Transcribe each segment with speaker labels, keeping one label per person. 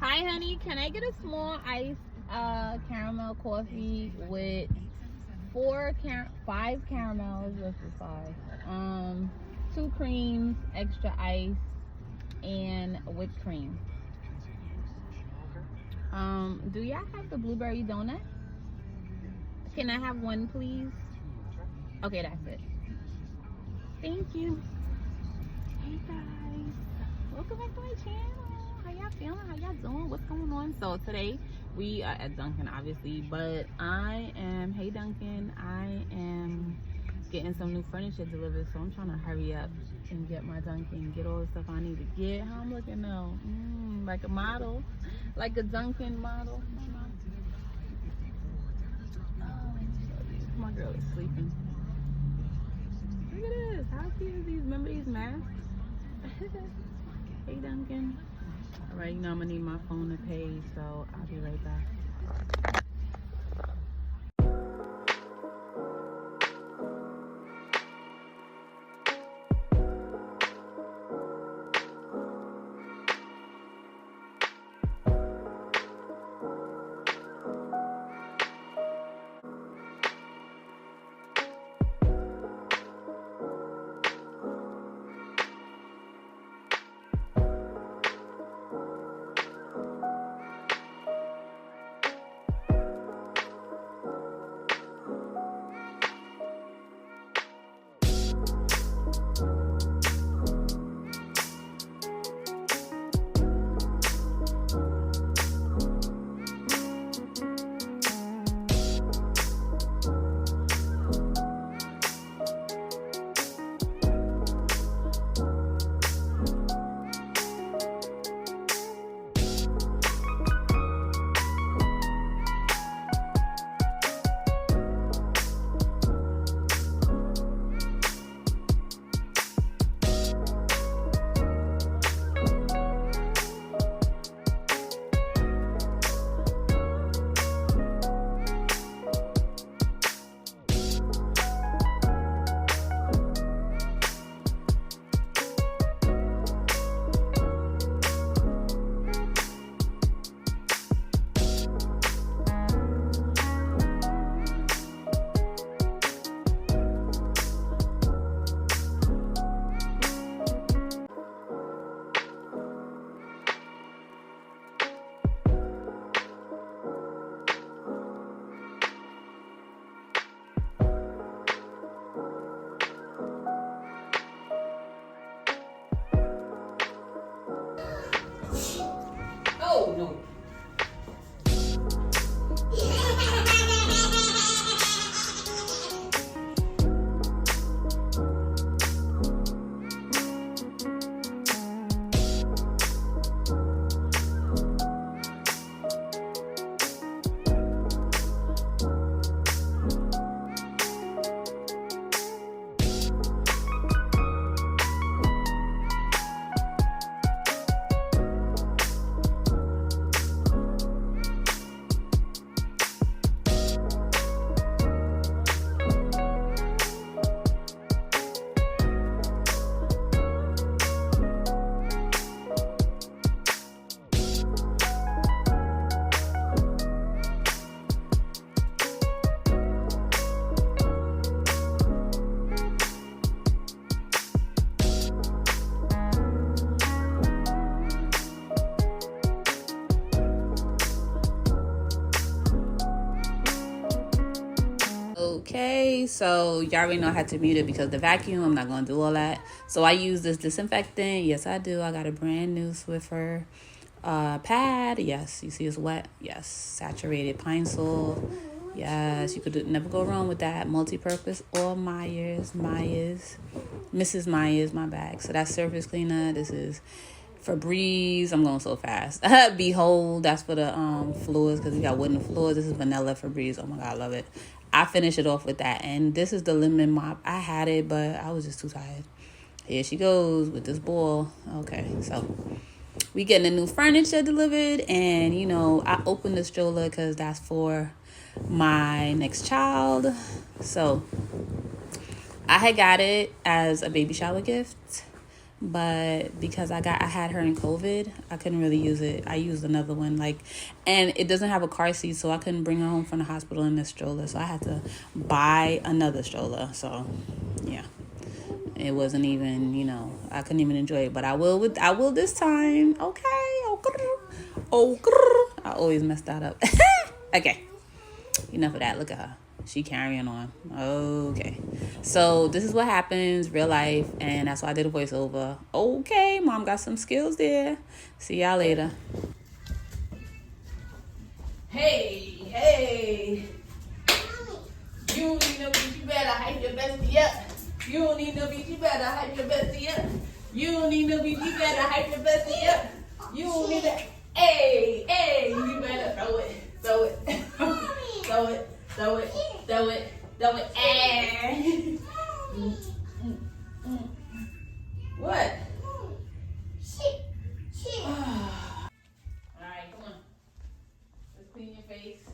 Speaker 1: Hi, honey. Can I get a small iced caramel coffee with five caramels? This is five. 2 creams, extra ice, and whipped cream. Do y'all have the blueberry donut? Can I have one, please? Okay, that's it. Thank you. Hey guys, welcome back to my channel. How y'all feeling? How y'all doing? What's going on? So today we are at Dunkin', obviously, but hey Dunkin', I am getting some new furniture delivered, so I'm trying to hurry up and get my Dunkin', get all the stuff I need to get. How I'm looking now? Like a model, like a Dunkin' model. My girl is sleeping. Look at this. How cute is these? Remember these masks? Hey Duncan. Alright, you know I'm gonna need my phone to pay, so I'll be right back. Oh no. Okay, so y'all already know I had to mute it because the vacuum, I'm not going to do all that. So I use this disinfectant. Yes, I do. I got a brand new Swiffer pad. Yes, you see it's wet. Yes, saturated pine sol. Yes, you could never go wrong with that. Multi-purpose or Mrs. Myers, my bag. So that's surface cleaner. This is Febreze. I'm going so fast. Behold, that's for the floors because we got wooden floors. This is vanilla Febreze. Oh my God, I love it. I finish it off with that. And this is the lemon mop. I had it, but I was just too tired. Here she goes with this ball. Okay, so we getting the new furniture delivered. And, you know, I opened the stroller because that's for my next child. So I had got it as a baby shower gift.
Speaker 2: but because I had her in COVID, I couldn't really use it. I used another one, like, and it doesn't have a car seat, so I couldn't bring her home from the hospital in this stroller. So I had to buy another stroller. So yeah, it wasn't even, I couldn't even enjoy it. But I will this time. Okay. I always mess that up. Okay. Enough of that. Look at her. She carrying on. Okay. So this is what happens, real life, and that's why I did a voiceover. Okay, mom got some skills there. See y'all later. Hey. You don't need no beach, you better hype your bestie up. You don't need no beach, you better hype your bestie up. You don't need no beach, you better hype your bestie up. You don't need that. Hey, you better throw it. Throw it. What? Alright, come on. Let's clean your face.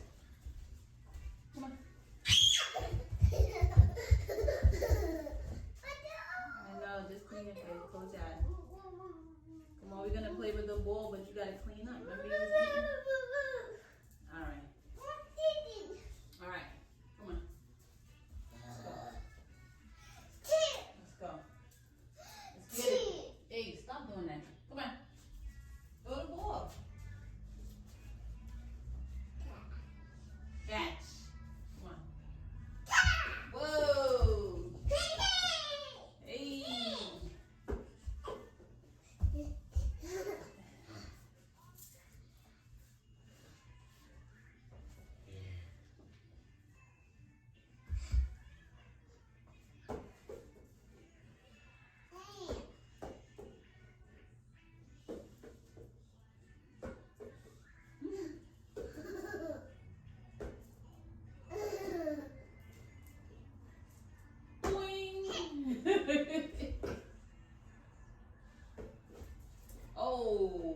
Speaker 2: Come on. I know, just clean your face. Close your eyes. Come on, we're gonna play with the ball, but you gotta clean up. Remember you was eating? Alright. Alright. Come on. Let's go. Let's get it. Hey, stop doing that. Come on. Throw the ball. Catch. Come on. Whoa. Hey. Oh.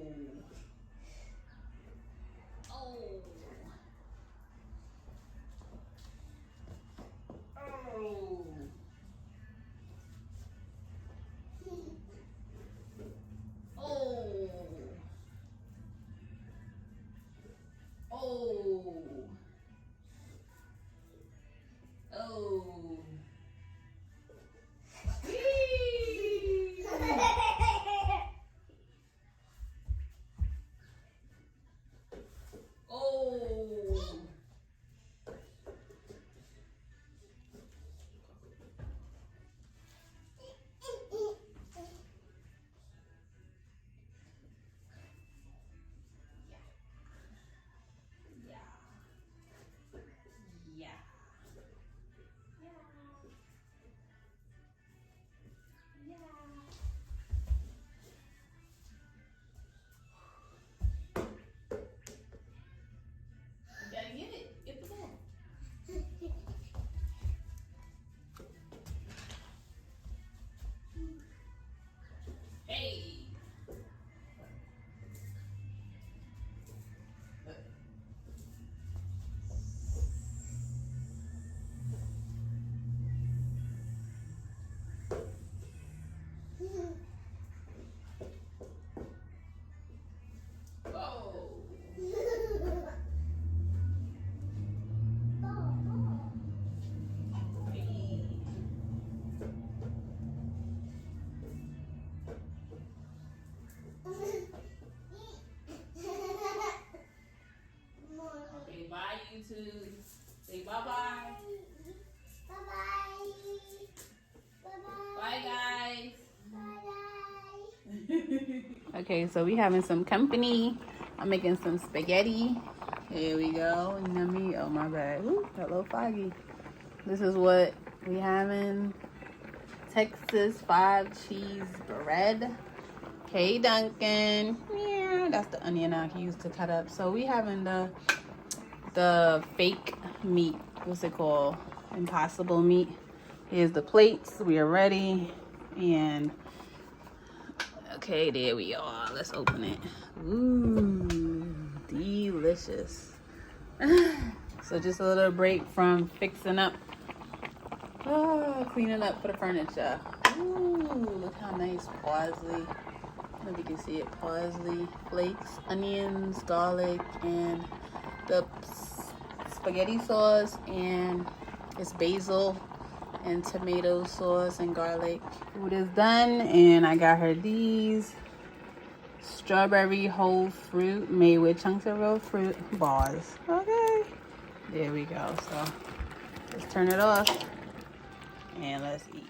Speaker 2: Say bye-bye. Bye, guys. Okay, so we having some company. I'm making some spaghetti. Here we go. Yummy. Oh, my bad. Ooh, got a little foggy. This is what we having. Texas 5-cheese bread. Okay, Duncan. Yeah, that's the onion I can use to cut up. So we having the fake meat. What's it called? Impossible meat. Here's the plates. We are ready. And okay, there we are. Let's open it. Ooh, delicious. So just a little break from fixing up, cleaning up for the furniture. Ooh, look how nice parsley. I don't know if you can see it. Parsley flakes, onions, garlic, and the spaghetti sauce, and it's basil and tomato sauce and garlic. Food is done, and I got her these strawberry whole fruit made with chunks of real fruit bars. Okay, there we go. So let's turn it off and let's eat.